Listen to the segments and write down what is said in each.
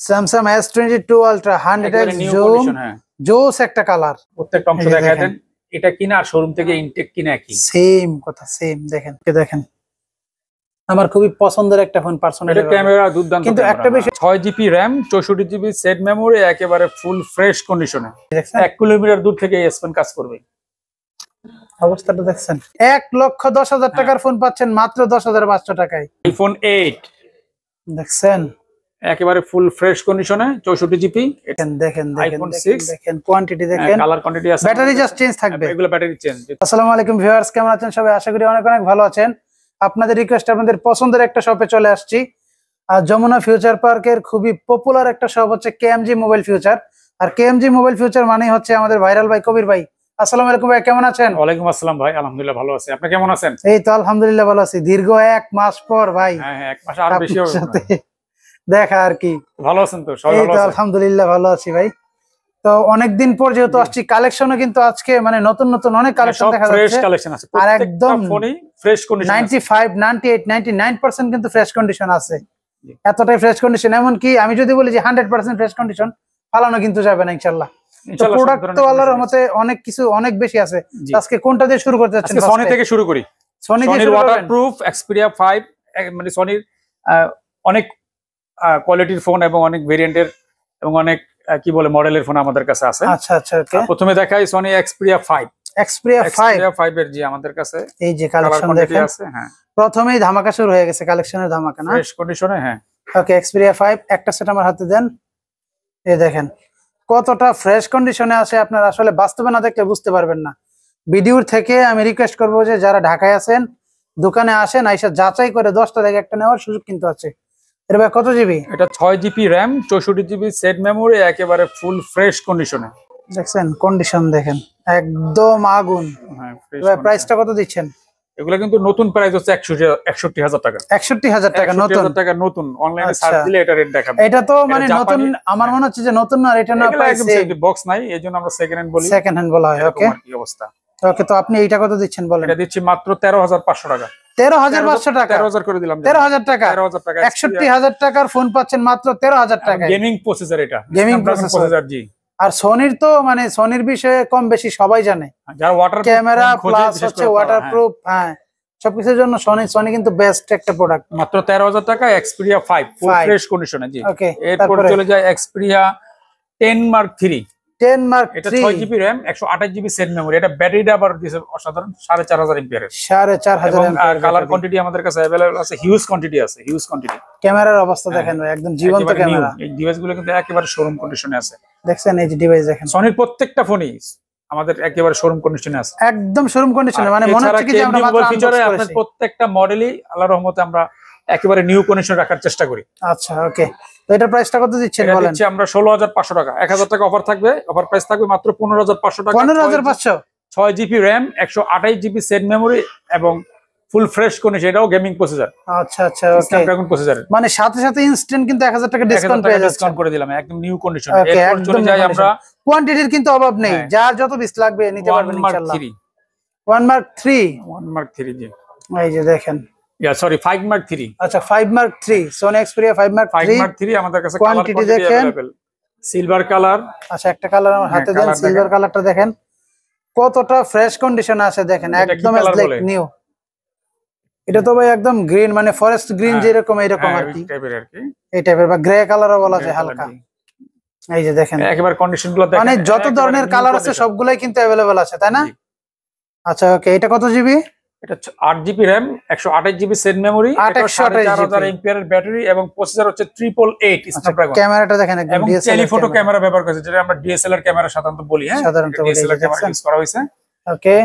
Samsung S22 ultra 100x zoom জোস একটা colour. প্রত্যেকটা অংশ দেখায় দেন। এটা কিনা আর শোরুম থেকে ইনটেক কিনা কি সেম কথা, সেম। দেখেন দেখেন, আমার খুবই পছন্দের একটা ফোন পার্সোনালি। এটা ক্যামেরা দুর্দান্ত, কিন্তু একটা বিষয় 6GB RAM 64GB set memory, একেবারে ফুল ফ্রেশ কন্ডিশনে 1 কিলোমিটার দূর থেকে এই S Pen কাজ করবে। অবস্থাটা দেখছেন, 1,10,000 টাকার ফোন পাচ্ছেন মাত্র 10,500 টাকায়। আইফোন 8 দেখছেন, একেবারে ফুল ফ্রেশ কন্ডিশনে 64GB। দেখেন দেখেন আইফোন 6 দেখেন, কোয়ান্টিটি দেখেন, কালার কোয়ান্টিটি আছে, ব্যাটারি জাস্ট চেঞ্জ থাকবে, এগুলো ব্যাটারি চেঞ্জ। আসসালামু আলাইকুম ভিউয়ার্স, কেমন আছেন সবাই? আশা করি অনেক অনেক ভালো আছেন। আপনাদের রিকোয়েস্ট আপনাদের পছন্দের একটা শপে চলে আসছি। আর যমুনা ফিউচার পার্কের খুবই পপুলার একটা শপ হচ্ছে KMG মোবাইল ফিউচার। আর KMG মোবাইল ফিউচার মানে হচ্ছে আমাদের ভাইরাল ভাই কবির ভাই। আসসালামু আলাইকুম ভাই, কেমন আছেন? ওয়ালাইকুম আসসালাম ভাই, আলহামদুলিল্লাহ ভালো আছি। আপনি কেমন আছেন? এই তো আলহামদুলিল্লাহ ভালো আছি। দীর্ঘ 1 মাস পর ভাই, হ্যাঁ 1 মাস আর বেশি হবে দেখা আর কি। ভালো আছেন তো? সবাই ভালো আছেন? আলহামদুলিল্লাহ ভালো আছি ভাই। তো অনেকদিন পর যেহেতু আসছি, কালেকশনও কিন্তু আজকে মানে নতুন নতুন অনেক কালেকশন দেখা যাচ্ছে। ফ্রেশ কালেকশন আছে, আর একদম ফোনই ফ্রেশ কন্ডিশন, 95 98 99% কিন্তু ফ্রেশ কন্ডিশন আছে। এতটাই ফ্রেশ কন্ডিশন, এমন কি আমি যদি বলি যে 100% ফ্রেশ কন্ডিশন, ফালানো কিন্তু যাবে না ইনশাআল্লাহ। তো প্রোডাক্ট তো আল্লাহর রহমতে অনেক কিছু অনেক বেশি আছে। আজকে কোনটা দিয়ে শুরু করতে যাচ্ছেন? সনি থেকে শুরু করি। সনির ওয়াটারপ্রুফ Xperia 5, মানে সনির অনেক কোয়ালিটির ফোন এবং অনেক ভেরিয়েন্টের এবং অনেক কি বলে মডেলের ফোন আমাদের কাছে আছে। আচ্ছা আচ্ছা, ওকে। প্রথমে দেখাই সনি Xperia 5। Xperia 5 এর জি আমাদের কাছে এই যে কালেকশন দেখেন আছে। হ্যাঁ, প্রথমেই ধামাকা শুরু হয়ে গেছে, কালেকশনের ধামাকা না? ফ্রেশ কন্ডিশনে। হ্যাঁ ওকে, Xperia 5 একটা সেট আমার হাতে দেন। এই দেখেন কতটা ফ্রেশ কন্ডিশনে আছে, আপনারা আসলে বাস্তবে না দেখলে বুঝতে পারবেন না। ভিডিওর থেকে আমি রিকোয়েস্ট করবো যে যারা ঢাকায় আছেন দোকানে আসেন, আইসা যাচাই করে 10টা থেকে একটা নেওয়ার সুযোগ কিন্তু আছে। এর ভাই কত জিবি? এটা 6GB RAM 64GB set memory, একেবারে ফুল ফ্রেশ কন্ডিশনে। দেখছেন কন্ডিশন দেখেন একদম আগুন। হ্যাঁ, এবার প্রাইসটা কত দিচ্ছেন? এগুলা কিন্তু নতুন প্রাইস হচ্ছে 61,000 টাকা। 61,000 টাকা নতুন? টাকা নতুন। অনলাইনে সার্চ দিলে এটা রেট দেখাবে। এটা তো মানে নতুন, আমার মনে হচ্ছে যে নতুন না, এটা না প্রাইস বক্স নাই, এজন্য আমরা সেকেন্ড হ্যান্ড বলি। সেকেন্ড হ্যান্ড বলা হয়। ওকে, কি অবস্থা? ওকে, তো আপনি এইটা কত দিচ্ছেন বলেন? এটা দিচ্ছি মাত্র 13,500 টাকা। 13,500 টাকা? 13,000 করে দিলাম। 13,000 টাকা? 13,000 টাকা। 61,000 টাকার ফোন পাচ্ছেন মাত্র 13,000 টাকা। গেমিং প্রসেসর, এটা গেমিং প্রসেসর জি। আর সনির তো মানে সনির বিষয়ে কম বেশি সবাই জানে, যারা ওয়াটার ক্যামেরা প্লাস হচ্ছে ওয়াটারপ্রুফ, হ্যাঁ সবকিছুর জন্য সনি কিন্তু বেস্ট একটা প্রোডাক্ট। মাত্র 13,000 টাকা Xperia 5 ফুল ফ্রেশ কন্ডিশনে জি। ওকে, এরপর চলে যায় Xperia 10 Mark 3। 10 Mark 3 এটা 6GB RAM 128GB set memory. এটা ব্যাটারিটা আবার দিয়েছে অসাধারণ 4,500 এমপিআর। 4,500 এমপিআর। কালার কোয়ান্টিটি আমাদের কাছে अवेलेबल আছে, হিউজ কোয়ান্টিটি আছে, হিউজ কোয়ান্টিটি। ক্যামেরার অবস্থা দেখেন ভাই, একদম জীবন্ত ক্যামেরা। এই ডিভাইসগুলো কিন্তু একেবারে শোরুম কন্ডিশনে আছে। দেখছেন এই যে ডিভাইস দেখেন, সনির প্রত্যেকটা ফোনই আমাদের একেবারে শোরুম কন্ডিশনে আছে, একদম শোরুম কন্ডিশনে। মানে মনে হচ্ছে কি যে আমরা মাত্র ফিচারে আপনাদের প্রত্যেকটা মডেলই আল্লাহর রহমতে আমরা একেবারে নিউ কন্ডিশন রাখার চেষ্টা করি। আচ্ছা, ওকে, তো এটার প্রাইসটা কত দিচ্ছেন বলেন? দিচ্ছি আমরা 16,500 টাকা। 1,000 টাকা অফার থাকবে, অফার প্রাইস থাকবে মাত্র 15,500 টাকা। 15,500? 6GB RAM 128GB set memory এবং ফুল ফ্রেশ কন্ডিশন, এটাও গেমিং প্রসেসর। আচ্ছা আচ্ছা, ওকে, স্ন্যাপড্রাগন প্রসেসর। মানে সাথে সাথে ইনস্ট্যান্ট কিন্তু 1,000 টাকা ডিসকাউন্ট পেয়ে যাচ্ছে। ডিসকাউন্ট করে দিলাম একদম নিউ কন্ডিশন। এরপর চলে যাই আমরা, কোয়ান্টিটির কিন্তু অভাব নেই, যার যত পিস লাগবে নিতে পারবেন ইনশাআল্লাহ। 1 Mark 3 1 Mark 3 জি। এই যে দেখেন, সরি 5 Mark 3। আচ্ছা 5 Mark 3 Sony Xperia 5 Mark 3 আমাদের কাছে কোয়ান্টিটি দেখেন, সিলভার কালার। আচ্ছা একটা কালার আমার হাতে দেন, সিলভার কালারটা দেখেন কতটা ফ্রেশ কন্ডিশন আছে, দেখেন একদম লাইক নিউ। এটা তো ভাই একদম গ্রিন, মানে ফরেস্ট গ্রিন যেরকম এরকম আর কি, এই টাইপের বা গ্রে কালারও বলা যায় হালকা। এই যে দেখেন একেবারে কন্ডিশনগুলো দেখেন, মানে যত ধরনের কালার আছে সবগুলাই কিন্তু अवेलेबल আছে, তাই না? আচ্ছা, ওকে, এটা কত জিবি? এটা 8GB RAM 128GB set memory, 4,500 MPR এর ব্যাটারি এবং প্রসেসর হচ্ছে 888 স্ন্যাপড্রাগন। ক্যামেরাটা দেখেন একদম টেলিফটো ক্যামেরা ব্যবহার করেছে, যেটা আমরা ডিএসএলআর ক্যামেরা সাধারণত বলি। হ্যাঁ, সাধারণত ডিএসএলআর ক্যামেরা ইউজ করা হয়েছে। ওকে,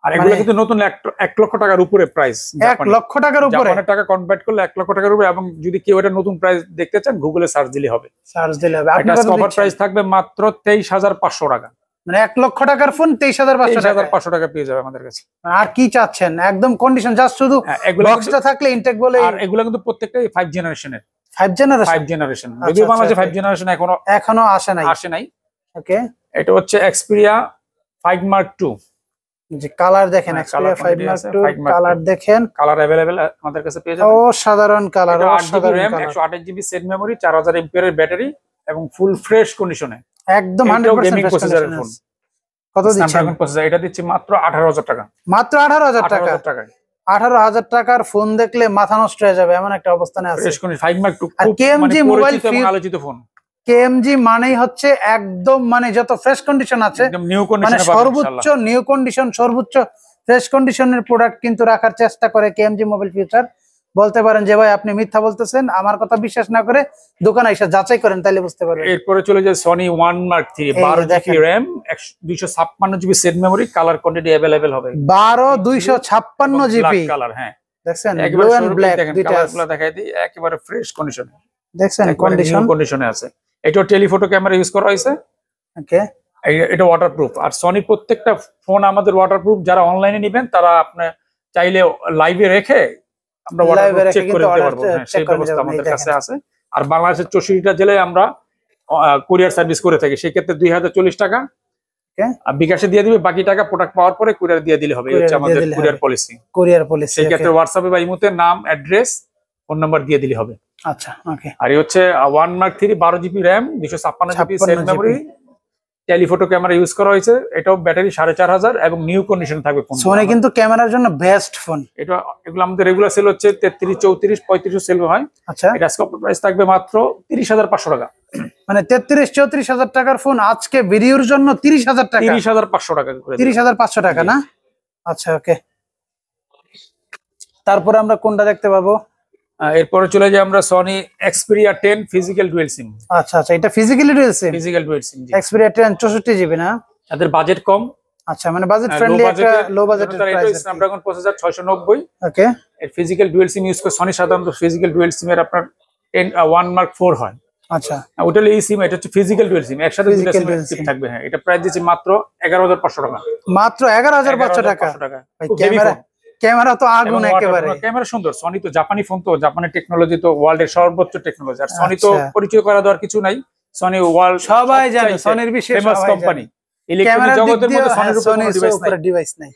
আর এগুলো কিন্তু নতুন 1 লক্ষ টাকার উপরে প্রাইস। 1 লক্ষ টাকার উপরে? জাপানের টাকা কনভার্ট করলে 1 লক্ষ টাকার উপরে। এবং যদি কেউ এটা নতুন প্রাইস দেখতে চান গুগলে সার্চ দিলে হবে। আপনার কভার প্রাইস থাকবে মাত্র 23,500 টাকা। মানে 1 লক্ষ টাকার ফোন 23,500 টাকা পেয়ে যাবে আমাদের কাছে। আর কি চাচ্ছেন? একদম কন্ডিশন জাস্ট শুধু বক্সটা থাকলে ইনটেক বলে। আর এগুলো কিন্তু প্রত্যেকটাই 5 জেনারেশনের। 5 জেনারেশন যদিও বাংলাদেশে 5 জেনারেশন এখনো আসে নাই। ওকে, এটা হচ্ছে Xperia 5 Mark 2। যে কালার দেখেন, Xperia 5 Mark II কালার দেখেন, কালার अवेलेबल আমাদের কাছে পেয়ে যাবেন। অসাধারণ কালার, অসাধারণ colour, 128 GB set memory, 4000 MPR battery এবং ফুল ফ্রেশ কন্ডিশনে, একদম 100% ফ্রেশ প্রসেসরের ফোন। কত দিচ্ছেন? প্রসেসর এটা দিচ্ছি মাত্র 18000 টাকা। মাত্র 18000 টাকা। 18000 টাকার ফোন দেখলে মাথা নষ্ট হয়ে যাবে এমন একটা অবস্থানে আছে। ফ্রেশ কন্ডিশন 5 Mark II আর KMG মোবাইল আলোচিত ফোন। KMG মানেই হচ্ছে একদম মানে যত ফ্রেশ কন্ডিশন আছে, একদম নিউ কন্ডিশনে মানে সর্বোচ্চ নিউ কন্ডিশন, সর্বোচ্চ ফ্রেশ কন্ডিশনের প্রোডাক্ট কিন্তু রাখার চেষ্টা করে KMG মোবাইল ফিউচার। বলতে পারেন যে ভাই আপনি মিথ্যা বলতেছেন, আমার কথা বিশ্বাস না করে দোকানে এসে যাচাই করেন, তাহলে বুঝতে পারবেন। এরপরে চলে যায় Sony 1 Mark III, 12 GB RAM, 256 GB set memory, colour quantity available হবে 12 256 জিবি কালার। হ্যাঁ দেখছেন, একবার ব্লু এন্ড ব্ল্যাক দুইটা কালারগুলো দেখাই দিই, একেবারে ফ্রেশ কন্ডিশনে দেখছেন, কন্ডিশনে আছে। এটা টেলিফটো ক্যামেরা ইউজ করা হয়েছে। ওকে, এটা ওয়াটারপ্রুফ। আর সনি প্রত্যেকটা ফোন আমাদের ওয়াটারপ্রুফ। যারা অনলাইনে নেবেন তারা আপনি চাইলে লাইভে রেখে আমরা ওয়াটারপ্রুফ চেক করে দিতে পারবো। সেই ব্যবস্থা আমাদের কাছে আছে। আর বাংলাদেশের 64টা জেলায় আমরা কুরিয়ার সার্ভিস করে থাকি। সেই ক্ষেত্রে 2040 টাকা আর বিকাশে দিয়ে দিবে, বাকি টাকা প্রোডাক্ট পাওয়ার পরে কুরিয়ার দিয়ে দিলে হবে। এই হচ্ছে আমাদের কুরিয়ার পলিসি। সেই ক্ষেত্রে হোয়াটসঅ্যাপে বা ইমোতে নাম, অ্যাড্রেস, ফোন নাম্বার দিয়ে দিলে হবে। আচ্ছা, ওকে। আর এই হচ্ছে 1 Mark III, 12 GB RAM, 256 GB set memory, telephoto camera use করা হয়েছে। এটাও ব্যাটারি 4500 এবং নিউ কন্ডিশন থাকবে ফোন। সনি কিন্তু ক্যামেরার জন্য বেস্ট ফোন। এগুলো আমাদের রেগুলার সেল হচ্ছে 33, 34, 35 সেল হয়। আচ্ছা, এটা আজকে প্রাইস থাকবে মাত্র 30500 টাকা। মানে 33-34 টাকার ফোন আজকে ভিডিওর জন্য 30000 টাকা, 30500 টাকা করে 30500 টাকা না? আচ্ছা, ওকে। তারপরে আমরা কোনটা দেখতে পাবো? এরপরে চলে যাই আমরা Sony Xperia 10 physical dual SIM. আচ্ছা আচ্ছা, এটা physically dual SIM. Physical dual SIM Xperia 10 64 GB না? তাদের বাজেট কম। আচ্ছা, মানে বাজেট ফ্রেন্ডলি একটা লো বাজেটের প্রাইস। এটা স্ন্যাপড্রাগন প্রসেসর 690। ওকে, এর ফিজিক্যাল ডুয়াল সিম ইউজ করে সনি সাধারণত ফিজিক্যাল ডুয়াল সিম এর আপনার 1 Mark IV হয়। আচ্ছা, ওটা এই সিম, এটা হচ্ছে ফিজিক্যাল ডুয়াল সিম, একসাথে দুটো সিম থাকবে। হ্যাঁ, এটা প্রাইস দিচ্ছি মাত্র 11500 টাকা। মাত্র 11500 টাকা। ভাই ক্যামেরা তো আগুন একেবারে। ক্যামেরা সুন্দর। সনি তো জাপানি ফোন, তো জাপানি টেকনোলজি তো ওয়ার্ল্ডের সর্বোচ্চ টেকনোলজি। আর সনি তো পরিচয় করা দেওয়ার কিছু নাই। সনি ওয়ার্ল্ড সবাই জানে, সনির বিশেষ ফেমাস কোম্পানি। ইলেকট্রনিক জগতের মধ্যে সনির উপরে ডিভাইস নাই।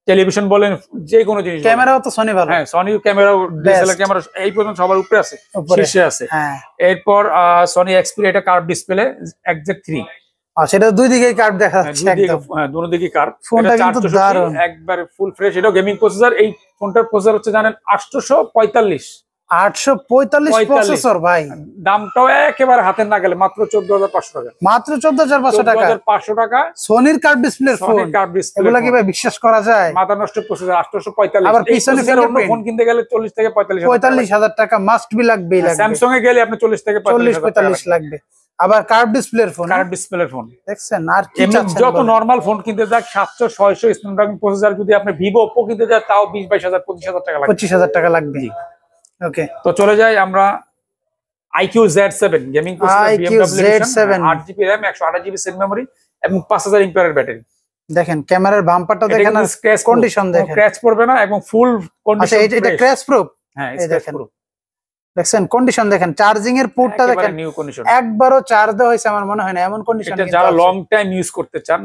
টেলিভিশন বলেন, যে কোনো জিনিস, ক্যামেরাও তো সনি ভালো। হ্যাঁ, সনি ক্যামেরা, ডিএসএলআর ক্যামেরা এই পর্যন্ত সবার উপরে আছে, শীর্ষে আছে। হ্যাঁ, এরপর সনি Xperia, এটা কার্ভ ডিসপ্লে Exact 3। সেটা দুই দিকে কার্ভ দেখা যাচ্ছে একদম। হ্যাঁ, দুই দিকে কার্ভ। ফোনটা কিন্তু দারুণ, একবারে ফুল ফ্রেশ। এটা গেমিং প্রসেসর। এই ফোনটার প্রসেসর হচ্ছে জানেন 845 প্রসেসর। ভাই দামটাও একেবারে হাতের না গেলে মাত্র 14500 টাকা। মাত্র 14500 টাকা। 14500 টাকা সনির কার্ভ ডিসপ্লের ফোন। এগুলা কি ভাই বিশ্বাস করা যায়? মাথা নষ্ট প্রসেসর 845। আবার পিছনে অন্য ফোন কিনতে গেলে 40 থেকে 45000 টাকা মাস্ট বি লাগবেই লাগবে। স্যামসাং এ গেলে আপনি 40 থেকে 45 লাগবে। আবার কার্ভ ডিসপ্লের ফোন, কার্ভ ডিসপ্লের ফোন দেখছেন। আর কি চাচ্ছেন? যত নরমাল ফোন কিনতে যাক 700 600 স্ন্যাপড্রাগন প্রসেসর, যদি আপনি ভিভো, ওপো কিনতে যান তাও 20-22000 25000 টাকা লাগবে। 25000 টাকা লাগবে। ওকে, তো চলে যাই আমরা IQ Z7 gaming processor, BMW 8 GB RAM, 128 GB set memory এবং 5000 এমপিআর ব্যাটারি। দেখেন ক্যামেরার বাম্পারটা দেখেন, আর কন্ডিশন দেখেন, ক্র্যাচ পড়বে না এবং ফুল কন্ডিশন। আচ্ছা, এটা ক্র্যাচ প্রুফ। হ্যাঁ, স্ক্র্যাচ প্রুফ। দেখছেন কন্ডিশন দেখেন, চার্জিং এর পোর্টটা দেখেন, নিউ কন্ডিশন। একবারও চার্জ দেওয়া হয়েছে আমার মনে হয় না এমন কন্ডিশন। এটা যারা লং টাইম ইউজ করতে চান,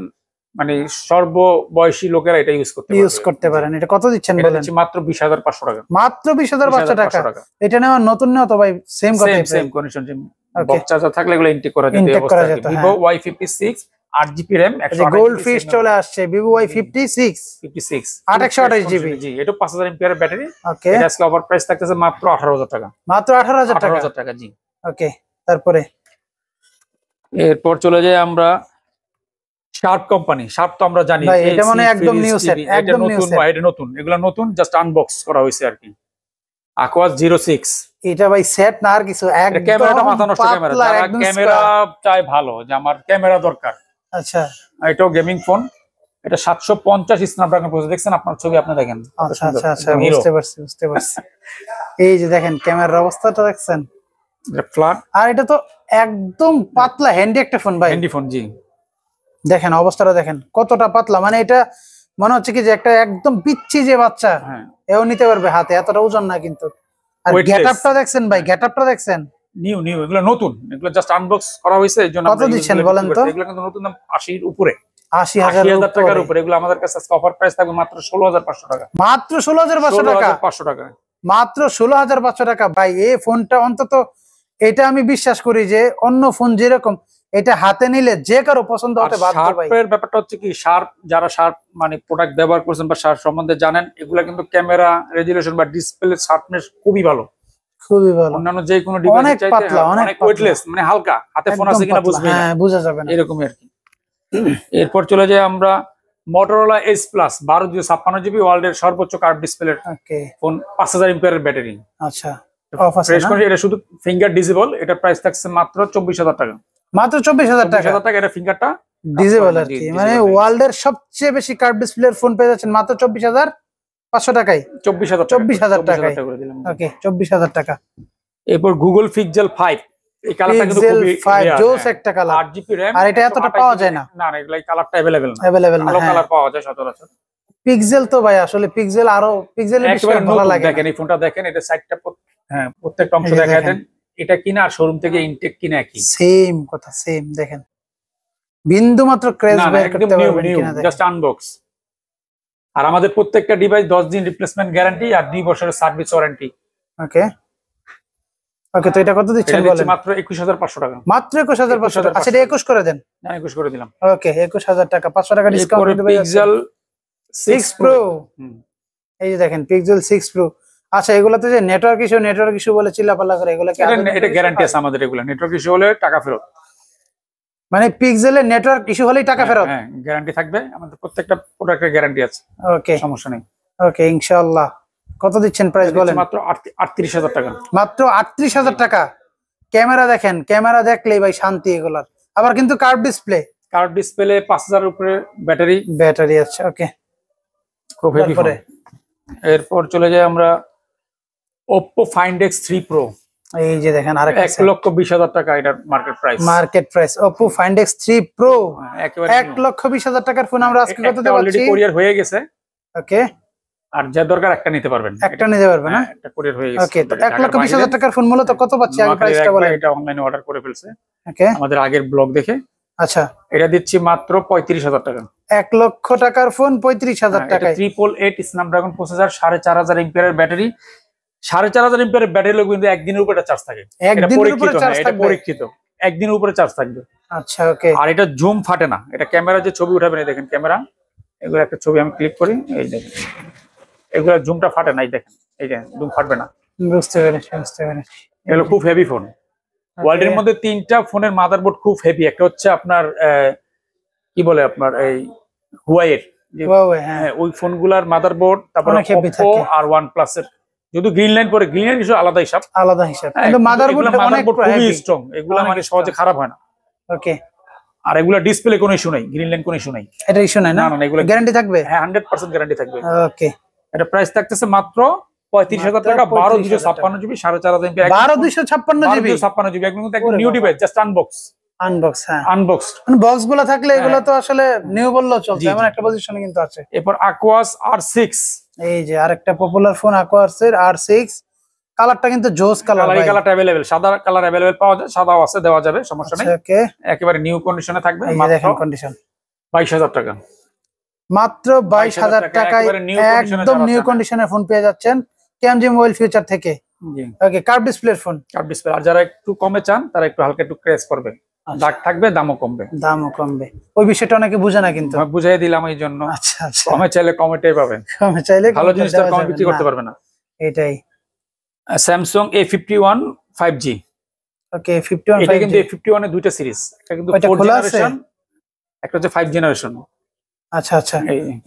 মানে সর্ববয়সী লোকেরা এটা ইউজ করতে পারেন। এটা কত দিচ্ছেন বলেন? মাত্র 20500 টাকা। মাত্র 20500 টাকা। এটা নেওয়া নতুন নেওয়া তো ভাই সেম কথা, সেম কন্ডিশন। বক্স চার্জার থাকলে এগুলো ইনটেক করা যেত। এই অবস্থা Vivo Y56 8 GB RAM, gold fish চলে আসছে Vivo Y56 828 জিবি। জি, এটা 5000 এমপিআর ব্যাটারি। ওকে, এটা আজকে অফার প্রাইস থাকতেছে মাত্র 18000 টাকা। মাত্র 18000 টাকা। জি, ওকে। তারপরে এরপর চলে যাই আমরা শার্প কোম্পানি। শার্প তো আমরা জানি, এটা মানে একদম নিউ সেট, একদম নিউ সেট। এটা নতুন, এগুলা নতুন, জাস্ট আনবক্স করা হয়েছে আর কি। Aquos 06 এটা ভাই সেট না আর কিছু, একদম ক্যামেরাটা মাথা নষ্ট ক্যামেরা। যারা ক্যামেরা চাই ভালো, যে আমার ক্যামেরা দরকার। আচ্ছা, এটাও গেমিং ফোন। এটা 750 স্ন্যাপড্রাগন প্রসেসর। দেখছেন আপনার ছবি, আপনি দেখেন। আচ্ছা আচ্ছা আচ্ছা, বুঝতে পারছি। এই যে দেখেন ক্যামেরার অবস্থাটা দেখছেন, ফ্ল্যাট। আর এটা তো একদম পাতলা হ্যান্ডি একটা ফোন ভাই, হ্যান্ডি ফোন। জি, দেখেন অবস্থাটা দেখেন কতটা পাতলা। মানে এটা মনে হচ্ছে কি যে একটা একদম পিচ্ছি যে বাচ্চা এও নিতে পারবে হাতে, এতটা ওজন না কিন্তু। আর গেটআপটা দেখছেন ভাই, গেটআপটা দেখছেন, নিউ। এগুলো নতুন, এগুলো জাস্ট আনবক্স করা হয়েছে। এইজন্য কত দিচ্ছেন বলেন তো? এগুলো কিন্তু নতুন দাম 80 এর উপরে। 80,000 টাকার উপরে। এগুলো আমাদের কাছে অফার প্রাইস থাকবে মাত্র 16,500 টাকা। মাত্র 16,500 টাকা, 16,500 টাকা, মাত্র 16,500 টাকা। ভাই এই ফোনটা অন্তত এটা আমি বিশ্বাস করি যে অন্য ফোন যেরকম এটা হাতে নিলে যে কারো পছন্দ হতে বাধ্য ভাই। শার্পের ব্যাপারটা হচ্ছে কি, শার্প যারা শার্প মানে প্রোডাক্ট ব্যবহার করছেন বা শার্প সম্বন্ধে জানেন, এগুলা কিন্তু ক্যামেরা রেজুলেশন বা ডিসপ্লে শার্পনেস খুবই ভালো, খুবই ভালো। অন্যান্য যে কোনো ডিভাইস অনেক চাইতে পাতলা, অনেক ওয়েটলেস, মানে হালকা, হাতে ফোন আছে কিনা বুঝবেন না, হ্যাঁ বোঝা যাবে না এরকমই আর কি। এরপর চলে যাই আমরা Motorola S Plus 12/256 GB, ওয়ার্ল্ডের সর্বোচ্চ কার্ভ ডিসপ্লে ওকে ফোন, 5000 mAh ব্যাটারি। আচ্ছা অফ আছে ফ্রেশ না? করে, এটা শুধু ফিঙ্গার ডিসেবল, এটা প্রাইস থাকছে মাত্র 24,000 টাকা। মাত্র 24,000 টাকা 24,000 টাকা, এটা ফিঙ্গারটা ডিজেবল আর কি, মানে ওয়ার্ল্ডের সবচেয়ে বেশি কার্ভ ডিসপ্লের ফোন পেয়ে যাচ্ছেন মাত্র 24,500 টাকায়। 24,000 টাকা করে দিলাম। ওকে 24,000 টাকা। এরপর গুগল পিক্সেল 5, এই কালারটা কিন্তু পিক্সেল খুবই 5 জোস একটা কালার, 8GB RAM, আর এটা এতটা পাওয়া যায় না। না এগুলা কালারটা अवेलेबल না, अवेलेबल না। কালো কালার পাওয়া যায় সচরাচর। পিক্সেল তো ভাই আসলে পিক্সেল আরো পিক্সেলের বিষয় একেবারে ভালো নতুন, লাগে। দেখেন এই ফোনটা দেখেন, এটা সাইডটা হ্যাঁ প্রত্যেকটা অংশ এই যে দেখায় দেখেন। দেন, এটা কিনা আর শোরুম থেকে ইনটেক কিনা একই, সেম কথা, সেম। দেখেন বিন্দু মাত্র ক্র্যাশ বের করতে পারবেন কিনা দেখেন। Just unbox. আর আমাদের প্রত্যেকটা ডিভাইস 10 দিন রিপ্লেসমেন্ট গ্যারান্টি আর 2 বছরের সার্ভিস ওয়ারেন্টি। ওকে ওকে, তো এটা কত দিচ্ছেন বলেন? মাত্র 21,500 টাকা। মাত্র 21,500 টাকা। আচ্ছা এটা 21 করে দেন। না 21 করে দিলাম। ওকে 21,000 টাকা, 500 টাকা ডিসকাউন্ট এরপরে দিতে পিক্সেল 6 প্রো। এই যে দেখেন পিক্সেল 6 প্রো। আচ্ছা এগুলাতে যে নেটওয়ার্ক ইস্যু বলে চিল্লাপাল্লা করে, এগুলা কি এটা গ্যারান্টি আছে আমাদের, এগুলা নেটওয়ার্ক ইস্যু হলে টাকা ফেরত, মানে পিক্সেলের নেটওয়ার্ক ইস্যু হলেই টাকা ফেরত? হ্যাঁ গ্যারান্টি থাকবে, আমাদের প্রত্যেকটা প্রোডাক্টের গ্যারান্টি আছে। ওকে সমস্যা নেই। ওকে ইনশাআল্লাহ। কত দিচ্ছেন প্রাইস বলেন? মাত্র 38,000 টাকা। মাত্র 38,000 টাকা। ক্যামেরা দেখেন, ক্যামেরা দেখলেই ভাই শান্তি এগুলার। আবার কিন্তু কার্ভ ডিসপ্লে 5000 এর উপরে ব্যাটারি আছে। ওকে খুব হেভি ফোন। এরপর চলে যাই আমরা Oppo Find X3 Pro, এই যে দেখেন আরেকটা 1,20,000 টাকা এটার market price. Oppo Find X3 Pro 1,20,000 টাকার ফোন আমরা আজকে কত দেব? অলরেডি কোরিয়ার হয়ে গেছে। ওকে আর যা দরকার একটা নিতে পারবেন, একটা নিতে পারবেন না? একটা কোরিয়ার হয়ে গেছে। ওকে তো 1,20,000 টাকার ফোন মূলত কত পাচ্ছি আগে প্রাইসটা বলেন? এটা অনলাইনে অর্ডার করে ফেলছে ওকে আমাদের আগের ব্লগ দেখে। আচ্ছা এটা দিচ্ছি মাত্র 35,000 টাকা। 1,00,000 টাকার ফোন 35,000 টাকায়। 888 Snapdragon processor, 4,500 MPR battery. 4,500 MPR battery লোক কিন্তু একদিনের উপরে চার্জ থাকে, একদিনের উপরে চার্জ এটা থাকবে? পরীক্ষিত, একদিনের উপরে চার্জ থাকবে। আচ্ছা ওকে। আর এটা জুম ফাটে না, এটা ক্যামেরা যে ছবি উঠাবেন, এই দেখেন ক্যামেরা, এগুলো একটা ছবি আমি ক্লিক করি, এই দেখেন এগুলো জুমটা ফাটে না, এই দেখেন এই যে জুম ফাটবে না। বুঝতে পেরেছি। এগুলো খুব হেভি ফোন। ওয়ার্ল্ডের মধ্যে 3টা ফোনের মাদারবোর্ড খুব হেভি, একটা হচ্ছে আপনার কি বলে আপনার এই হুয়াইয়ের, হ্যাঁ ওই ফোনগুলার মাদারবোর্ড, তারপরে Oppo আর OnePlus এর, যদি গ্রিন লাইন পরে, গ্রিন লাইন আলাদা হিসাব, কিন্তু মাদারবোর্ড খুবই স্ট্রং, এগুলা মানে সহজে খারাপ হয় না। ওকে আর এগুলা ডিসপ্লে কোনো ইস্যু নাই, গ্রিন লাইন কোনো ইস্যু নাই, এটা ইস্যু নাই না? না এগুলা গ্যারান্টি থাকবে? হ্যাঁ 100% গ্যারান্টি থাকবে। ওকে এটা প্রাইস থাকতেছে মাত্র 35,000 টাকা, 12,256 জিবি, 4,500 এমপি, 12,256 জিবি, একদম কিন্তু নিউ ডিভাইস, জাস্ট আনবক্স। হ্যাঁ আনবক্স, মানে বক্স গুলো থাকলে এগুলো তো আসলে নিউ বললেও চলছে, এমন একটা পজিশনে কিন্তু আছে। এরপর Aquos R6, এই যে আরেকটা পপুলার ফোন Aquos এর R6, কালারটা কিন্তু জোস কালার ভাই। কালারটা अवेलेबल, সাদা কালার अवेलेबल পাওয়া যায়, সাদাও আছে, দেওয়া যাবে, সমস্যা নেই। ওকে একেবারে নিউ কন্ডিশনে থাকবে, এই যে দেখেন কন্ডিশন 22,000 টাকা। মাত্র 22,000 টাকায় একদম নিউ কন্ডিশনের ফোন পেয়ে যাচ্ছেন কেএমজি মোবাইল ফিউচার থেকে। ওকে কার্ভ ডিসপ্লের ফোন, কার্ভ ডিসপ্লে। আর যারা একটু কমে চান তারা একটু হালকা একটু ক্র্যাশ করবে, দাগ থাকবে, দামও কমবে। ওই বিষয়টা অনেকে বুঝে না, কিন্তু বুঝাই দিলাম এই জন্য। আচ্ছা কমে চাইলে কমেটাই পাবেন, কমে চাইলে ভালো জিনিস তো কমে বিক্রি করতে পারবে না। এটাই Samsung A51 5G। ওকে 51 এটা কিন্তু A51 এর দুইটা সিরিজ, একটা কিন্তু 4 জেনারেশন, একটা হচ্ছে 5 জেনারেশন। আচ্ছা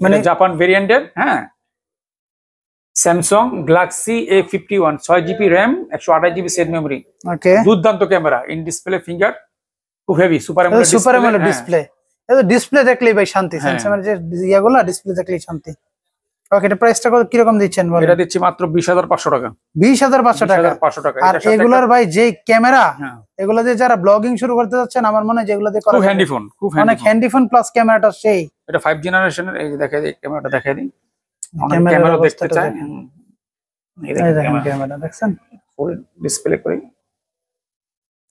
মানে জাপান ভেরিয়েন্টের। হ্যাঁ Samsung Galaxy A51, 6GB RAM, 128GB set memory. Okay দুর্দান্ত ক্যামেরা, ইন ডিসপ্লে ফিঙ্গার, খুব হেভি, সুপার অ্যামোলেড ডিসপ্লে। এটা ডিসপ্লে দেখলেই ভাই শান্তি, স্যামসাং এর যে ইয়াগুলো ডিসপ্লে দেখলেই শান্তি। ওকে এটা প্রাইসটা কত কি রকম দিচ্ছেন বলেন? এটা দিচ্ছি মাত্র 20,500 টাকা। 20,500 টাকা। আর এগুলার ভাই যে ক্যামেরা, এগুলো দিয়ে যারা ব্লগিং শুরু করতে যাচ্ছেন, আমার মনে হয় যেগুলো দিয়ে খুব হ্যান্ডি ফোন, অনেক হ্যান্ডি ফোন, প্লাস ক্যামেরাটা সেই। এটা 5 জেনারেশনের, এই দেখাই দিই ক্যামেরাটা, দেখাই দিই, ক্যামেরা দেখতে চাই। এই দেখেন ক্যামেরা দেখছেন, ফুল ডিসপ্লে করি।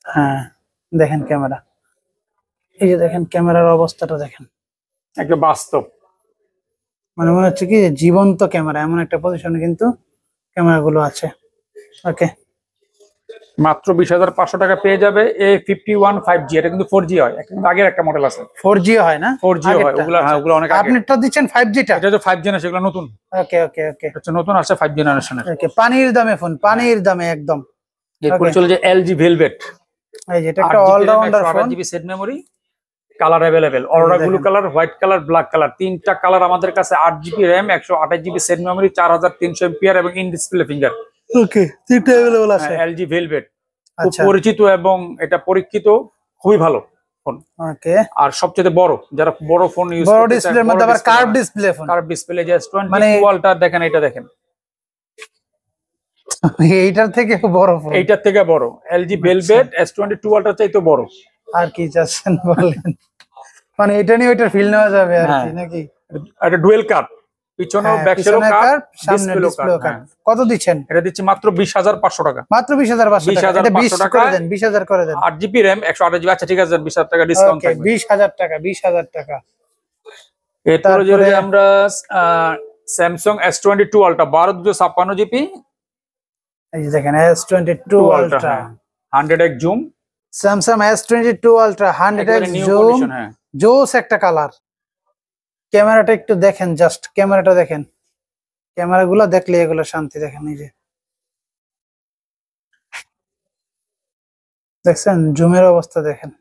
হ্যাঁ দেখেন ক্যামেরা, এই যে দেখেন ক্যামেরার অবস্থাটা দেখেন, একটা বাস্তব, মানে মনে হচ্ছে কি জীবন্ত ক্যামেরা, এমন একটা পজিশনে কিন্তু ক্যামেরাগুলো আছে। ওকে, মাত্র 20,500 টাকা পেয়ে যাবে A51 5G। এটা কিন্তু 4G হয়, কিন্তু আগের একটা মডেল আছে 4G হয় না? 4G হয়, ওগুলা হ্যাঁ ওগুলা অনেক আগে। আপনিটা দিচ্ছেন 5G টা? এটা তো 5G না, সেগুলো নতুন। ওকে ওকে ওকে, এটা হচ্ছে নতুন আসছে 5 জেনারেশনের। ওকে, পানির দামে ফোন, পানির দামে একদম। এরপরে চলে যায় LG Velvet। এই যে এটা একটা allrounder phone, 8GB set memory, colour available, aurora blue colour, white colour, black colour, তিনটা কালার আমাদের কাছে। 8GB RAM, 128GB set memory, 4300 mAh এবং ইন ডিসপ্লে ফিঙ্গার। ওকে, তিনটা अवेलेबल আছে। LG Velvet খুব আচ্ছা, পরিচিত এবং এটা পরীক্ষিত, খুবই ভালো ফোন। ওকে, আর সবচেয়ে বড়, যারা বড় ফোন ইউজ বড় করতে চায়, ডিসপ্লের মধ্যে আবার curve display phone, curve display যে S22 মানে আলট্রা দেখেন, এটা দেখেন, এইটার থেকে বড় ফোন, এইটার থেকে বড়। LG Velvet S22 আলট্রা চাইতে বড়। আর কি চাচ্ছেন বলেন? মানে এটা নিয়ে ওইটার ফিল নেওয়া যাবে আর কি, নাকি? এটা ডুয়েল কাপ, পিছনেও ব্যাকসাইডও কাপ, সামনে ডিসপ্লেও কাপ। কত দিচ্ছেন? এটা দিচ্ছি মাত্র 20,500 টাকা। মাত্র 20,500 টাকা। এটা 20 করে দেন, 20,000 করে দেন। 8GB RAM, 128GB। আচ্ছা ঠিক আছে, 20,000 টাকা ডিসকাউন্ট ওকে, থাকবে। 20,000 টাকা, 20,000 টাকা। এরপরে যে আমরা Samsung S22 আলট্রা 12/256GB, এই যে দেখেন S22 ultra, 100x zoom, Samsung S22 ultra 100x new zoom, condition. হ্যাঁ, জোস একটা কালার। ক্যামেরাটা একটু দেখেন, জাস্ট ক্যামেরাটা দেখেন, ক্যামেরাগুলো দেখলে এগুলো শান্তি। দেখেন এই যে দেখছেন জুমের অবস্থা দেখেন।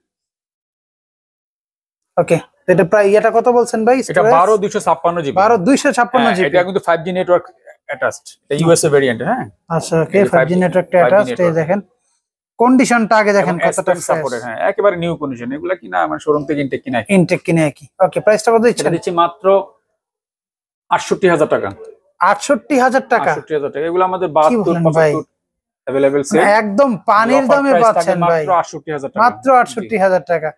ওকে, এটা প্রায় এটা কত বলছেন ভাই? এটা 12/256GB। 12/256 এটা কিন্তু 5G নেটওয়ার্ক অ্যাটাচড, এটা ইউএসএ ভেরিয়েন্ট। হ্যাঁ, আচ্ছা, ওকে, 5G নেটওয়ার্কটা অ্যাটাচড। এই দেখেন কন্ডিশনটা আগে দেখেন কতটা সাপোর্টেড। ফ্রেশ। হ্যাঁ, একেবারে নিউ কন্ডিশন। এগুলা কিনা আমার শোরুম থেকে ইনটেক কিনা, ইনটেক কিনে কি। ওকে, প্রাইসটা কত এটা দিচ্ছেন? দিচ্ছি মাত্র 68,000 টাকা। 68,000 টাকা? 68,000 টাকা। এগুলো আমাদের কি বলেন ভাই? 72 अवेलेबल সেট, একদম পানির দামে পাচ্ছেন ভাই, মাত্র 68,000 টাকা। মাত্র 68,000 টাকা।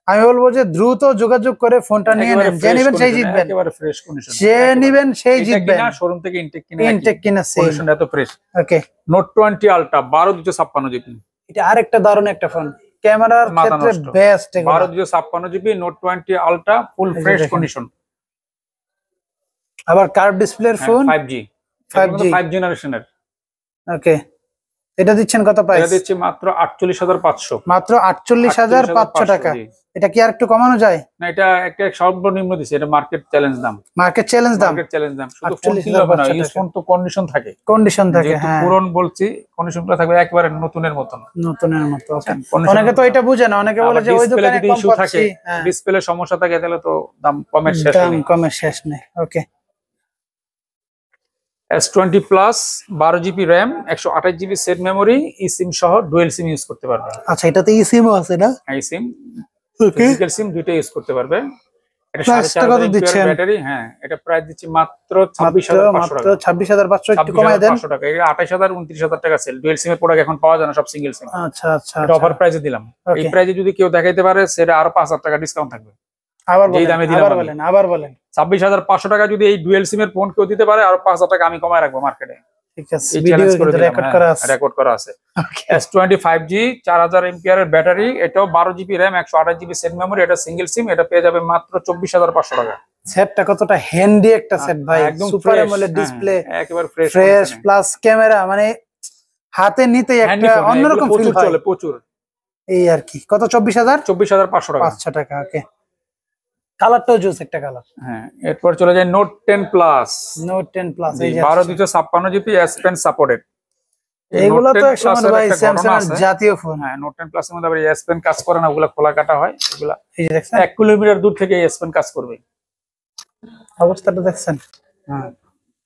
আমি বলবো যে দ্রুত যোগাযোগ করে ফোনটা নিয়ে নেন, যে নেবেন সেই জিতবেন, একেবারে ফ্রেশ কন্ডিশন, যে নেবেন সেই জিতবেন। শোরুম থেকে ইনটেক কিনা, ইনটেক কিনা সেম কন্ডিশন এত ফ্রেশ। ওকে, নোট 20 আলট্রা 12/256GB। এটা আরেকটা দারুণ একটা ফোন, ক্যামেরার ক্ষেত্রে best. 12/256GB note 20 ultra, full fresh condition, আবার কার্ভ ডিসপ্লের ফোন, 5G 5 জেনারেশনের। ওকে, এটা দিচ্ছেন কত প্রাইস? এটা দিচ্ছি মাত্র 48,500। মাত্র 48,500 টাকা। এটা কি আর একটু কমানো যায়? না, এটা একটা সর্বনিম্ন দিছে, এটা মার্কেট চ্যালেঞ্জ দাম। মার্কেট চ্যালেঞ্জ দাম, মার্কেট চ্যালেঞ্জ দাম। শুধু ফোন কিনলে হবে না, ইউজ ফোন তো কন্ডিশন থাকে, কন্ডিশন থাকে। হ্যাঁ, পুরন বলছি, কন্ডিশনগুলো থাকবে একেবারে নতুনের মতন, নতুনের মতো। অনেকে তো এটা বুঝে না, অনেকে বলে যে ওই দোকানে কম পাচ্ছি। ডিসপ্লে সমস্যা থাকে, তাহলে তো দাম কমের শেষ নেই। দাম কমের শেষ নেই। ওকে, S20 plus 12GB RAM, 128GB set memory, eSIM সহ ডুয়াল সিম ইউজ করতে পারবে। আচ্ছা, এটাতে eSIM-ও আছে না? eSIM, ওকে, ফিজিক্যাল সিম দুইটাই ইউজ করতে পারবে। এটা প্রাইসটা কত দিচ্ছেন? ব্যাটারি। হ্যাঁ, এটা প্রাইস দিচ্ছি মাত্র 26,500 টাকা। 26,500, একটু কমায় দেন। 26,500 টাকা। এটা 28,000 29,000 টাকা সেল। ডুয়াল সিমের প্রোডাক্ট এখন পাওয়া যায় না, সব সিঙ্গেল সিম। আচ্ছা আচ্ছা, এটা অফার প্রাইসে দিলাম। এই প্রাইসে যদি কেউ দেখাইতে পারে, সেটা আরো 5,000 টাকা ডিসকাউন্ট থাকবে। আবার বলেন, আবার বলেন। 26,500 টাকা যদি এই ডুয়াল সিমের ফোন কেউ দিতে পারে, আরো 5,000 টাকা আমি কমায় রাখবো মার্কেটে। ঠিক আছে, ভিডিও কিন্তু রেকর্ড করা আছে। S20 5G 4000 mAh এর ব্যাটারি, এটাও 12GB RAM, 128GB set memory, এটা সিঙ্গেল সিম। এটা পেয়ে যাবে মাত্র 24,500 টাকা। সেটটা কতটা হ্যান্ডি একটা সেট ভাই, সুপার অ্যামোলেড ডিসপ্লে, একেবারে ফ্রেশ প্লাস ক্যামেরা, মানে হাতে নিতে একটা অন্যরকম ফিল হয়। চলে প্রচুর। এই আর কি। কত? 24,500 টাকা। 500 টাকা। ওকে, কালারটাও জুস একটা কালার। হ্যাঁ, এরপর চলে যায় নোট 10 প্লাস। নোট 10 প্লাস, এই যে 12/256GB S Pen সাপোর্টেড। এগুলো তো একসময় ভাই স্যামসাং এর জাতীয় ফোন। হ্যাঁ, নোট 10 প্লাস এর মধ্যে আবার S Pen কাজ করে না, ওগুলা খোলা কাটা হয়। এগুলা এই যে দেখছেন 1 কিলোমিটার দূর থেকে S Pen কাজ করবে। অবস্থাটা দেখছেন? হ্যাঁ,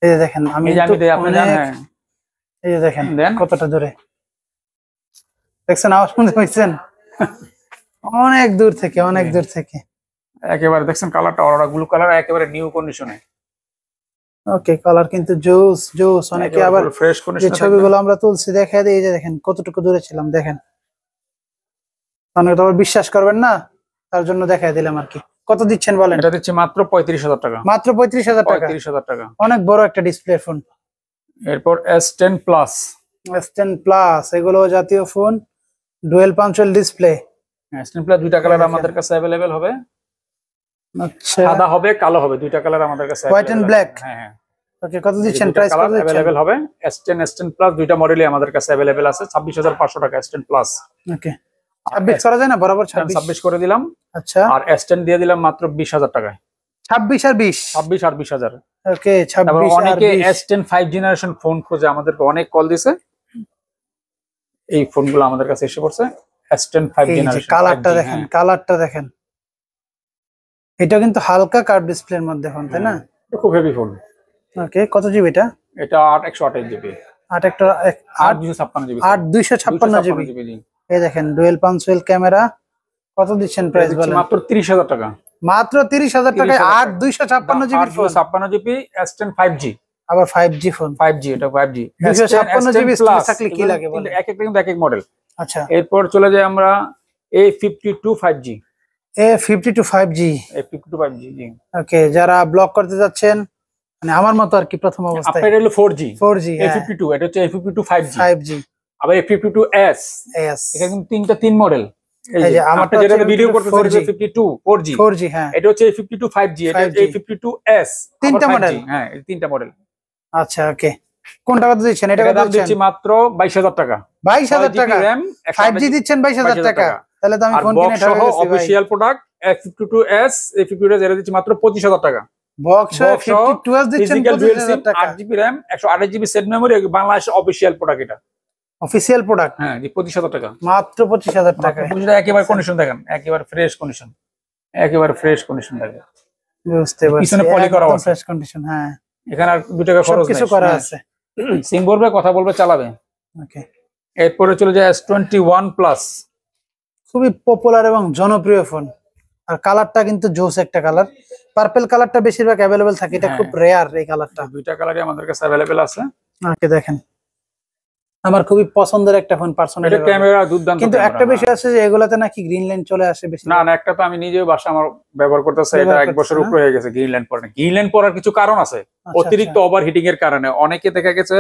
এই যে দেখেন, আমি আপনি জানেন। হ্যাঁ, এই যে দেখেন কতটা দূরে দেখছেন, আওয়াজ শুনতে পাইছেন? অনেক দূর থেকে, অনেক দূর থেকে। একেবারে দেখছেন কালারটা, অরোরা ব্লু কালার, একেবারে নিউ কন্ডিশনে। ওকে, কালার কিন্তু জোস জোস। অনেকে আবার ফ্রেশ যে কন্ডিশনে ছবিগুলো আমরা তুলছি দেখায় দিই, এই যে দেখেন কতটুকু দূরে ছিলাম দেখেন। অনেকে তো আবার বিশ্বাস করবেন না, তার জন্য দেখায় দিলাম আর কি। কত দিচ্ছেন বলেন? এটা দিচ্ছি মাত্র 35,000 টাকা। মাত্র 35,000 টাকা? 35,000 টাকা। অনেক বড় একটা ডিসপ্লে ফোন। এরপর S10 প্লাস। S10 প্লাস, এগুলো জাতীয় phone, dual punctual display. S10 plus দুইটা কালার আমাদের কাছে अवेलेबल হবে। আচ্ছা, সাদা হবে, কালো হবে, দুইটা কালার আমাদের কাছে হোয়াইট এন্ড ব্ল্যাক। হ্যাঁ হ্যাঁ। ওকে, কত দিচ্ছেন? প্রাইস কত দিচ্ছেন? अवेलेबल হবে S10 S10 প্লাস দুইটা মডেলই আমাদের কাছে अवेलेबल আছে 26500 টাকা S10 প্লাস। ওকে, 26 করা যায় না? বরাবর 26 করে দিলাম। আচ্ছা, আর S10 দিয়ে দিলাম মাত্র 20000 টাকায়। 26 আর 20, 26 আর 20000। ওকে, 26 আর অনেকে 20। S10 5 জেনারেশন ফোন খোঁজে, আমাদেরকে অনেক কল দিছে, এই ফোনগুলো আমাদের কাছে এসে পড়ছে S10 5 এই যে জেনারেশন। কালারটা দেখেন, কালারটা দেখেন, এটা কিন্তু হালকা কার্ভ ডিসপ্লের মধ্যে ফোন, তাই না? খুব হেভি ফোন। ওকে, কত জিবি এটা? এটা 128 জিবি, 8 জিবি, 256 জিবি। এই দেখেন ডুয়েল পাঞ্চুয়াল ক্যামেরা। কত দিচ্ছেন প্রাইস বলেন? মাত্র 30000 টাকা। মাত্র 30000 টাকায় 256 GB phone. 256 GB S10 5G, আবার 5G ফোন। 5G, এটা 5G। 256 জিবি স্টোরেজ থাকলে কি লাগে বলেন? এক একটা কিন্তু এক এক মডেল। আচ্ছা, এরপর চলে যাই আমরা A52 5G। A52 5G, A52 5G জি। ওকে, যারা ব্লক করতে যাচ্ছেন, মানে আমার মতো আর কি, প্রথম অবস্থায়। আপনার হলো 4G, 4G, A52, এটা হচ্ছে A52 5G। 5G, আবার A52s, এটা কিন্তু তিন মডেল। এই যে আমরা যেটা ভিডিও করতেছি এটা 52 4G, হ্যাঁ, এটা হচ্ছে A52 5G, এটা A52s, তিনটা মডেল। হ্যাঁ, এই তিনটা মডেল। আচ্ছা, ওকে, কোনটা কত দিচ্ছেন? এটা কত দাম দিচ্ছেন? দিচ্ছি মাত্র 22000 টাকা। 22000 টাকা, 5G দিচ্ছেন 22000 টাকা। তাহলে তো আমি ফোন কিনে ঠকে গেছি ভাই। অফিশিয়াল প্রোডাক্ট A52s, A52s এর দিচ্ছি মাত্র 25000 টাকা। বক্স 52s দিচ্ছেন 25000 টাকা। 8GB RAM, 128GB set memory, Bangladesh official product এটা। অফিশিয়াল প্রোডাক্ট, হ্যাঁ জি, 25000 টাকা। মাত্র 25000 টাকা। একেবারে কন্ডিশন দেখেন, একেবারে ফ্রেশ কন্ডিশন, একেবারে ফ্রেশ কন্ডিশন দেখেন। বুঝতে পারছি, পিছনে পলি করা আছে, ফ্রেশ কন্ডিশন। হ্যাঁ, এখানে আর 2 টাকা খরচ নাই, কিছু করা আছে। সিম বলবে, কথা বলবে, চালাবে। ওকে, এরপরে চলে যায় S21 প্লাস, খুবই পপুলার এবং জনপ্রিয় ফোন। আর কালারটা কিন্তু জোস একটা কালার, পার্পল কালারটা বেশিরভাগ অ্যাভেলেবেল থাকে, এটা খুব রেয়ার এই কালারটা। দুইটা কালারই আমাদের কাছে अवेलेबल আছে। ওকে, দেখেন আমার খুবই পছন্দের একটা ফোন পার্সোনালি। এটা ক্যামেরা দুর্দান্ত, কিন্তু একটা বিষয় আছে যে এগুলাতে নাকি গ্রিন লাইন চলে আসে বেশি। না একটা তো আমি নিজেও বাসা আমার ব্যবহার করতেছি, এটা 1 বছর উপরে হয়ে গেছে গ্রিন লাইন পড়ে। গ্রিন লাইন পড়ার কিছু কারণ আছে, অতিরিক্ত ওভারহিটিং এর কারণে। অনেকে দেখা গেছে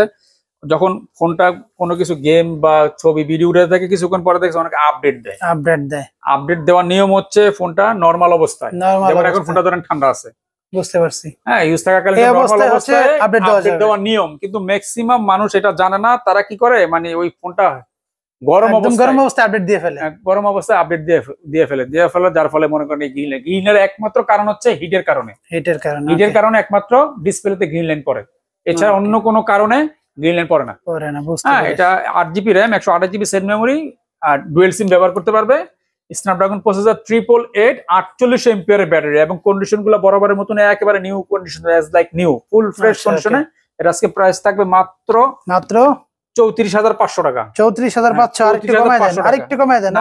যখন ফোনটা কোনো কিছু গেম বা ছবি ভিডিও উঠে থাকে, কিছুক্ষণ পরে দেখছে অনেক আপডেট দেয়। আপডেট দেওয়ার নিয়ম হচ্ছে ফোনটা নরমাল অবস্থায়, যেমন এখন ফোনটা ধরেন ঠান্ডা আছে, বুঝতে পারছি, হ্যাঁ, ইউজ থাকাকালীন নরমাল অবস্থায় আপডেট দেওয়ার নিয়ম, কিন্তু ম্যাক্সিমাম মানুষ এটা জানে না। তারা কি করে, মানে ওই ফোনটা গরম অবস্থায় আপডেট দিয়ে ফেলে, গরম অবস্থায় আপডেট দিয়ে ফেলে, যার ফলে মনে করেন গ্রিন লাইন। গ্রিন লাইনের একমাত্র কারণ হচ্ছে হিটের কারণে একমাত্র ডিসপ্লেতে গ্রিন লাইন পড়ে, এছাড়া অন্য কোনো কারণে গ্রিন লাইন পড়ে না। হ্যাঁ, এটা 8GB RAM, 128GB set memory, আর ডুয়েল সিম ব্যবহার করতে পারবে। স্ন্যাপড্রাগন প্রসেসর 888, 48 এম্পিয়ারের ব্যাটারি, এবং কন্ডিশন গুলো বরাবরের মতন একেবারে new condition, as like new, full fresh কন্ডিশনে। এর আজকে প্রাইস থাকবে মাত্র 34500 টাকা। 34500, আরেকটু কমায় দেন।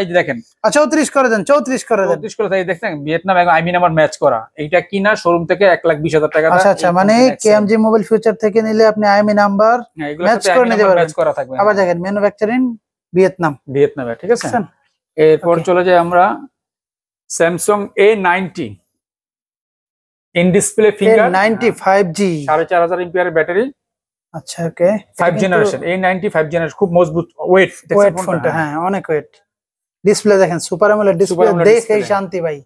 এই যে দেখেন, 34 করে দেন, 34 করে দেন। 34 করে দেন। দেখেন ভিয়েতনাম এবং আইমি নাম্বার ম্যাচ করা, এইটা কিনা শোরুম থেকে 1,20,000 টাকা। আচ্ছা, মানে কেএমজি মোবাইল ফিউচার থেকে নিলে আপনি আইমি নাম্বার ম্যাচ করে নিতে পারবেন। আবার দেখেন ম্যানুফ্যাকচারিং ভিয়েতনামে, ঠিক আছে। এরপর চলে যাই আমরা Samsung A90 in display finger 90 5G, 4500 MPR battery. আচ্ছা, ওকে, 5 জেনারেশন, A90 5 জেনারেশন, খুব মজবুত, ওয়েট ফোনটা, হ্যাঁ অনেক ওয়েট। ডিসপ্লে দেখেন, সুপার আমোলেড ডিসপ্লে, দেখেই শান্তি ভাই।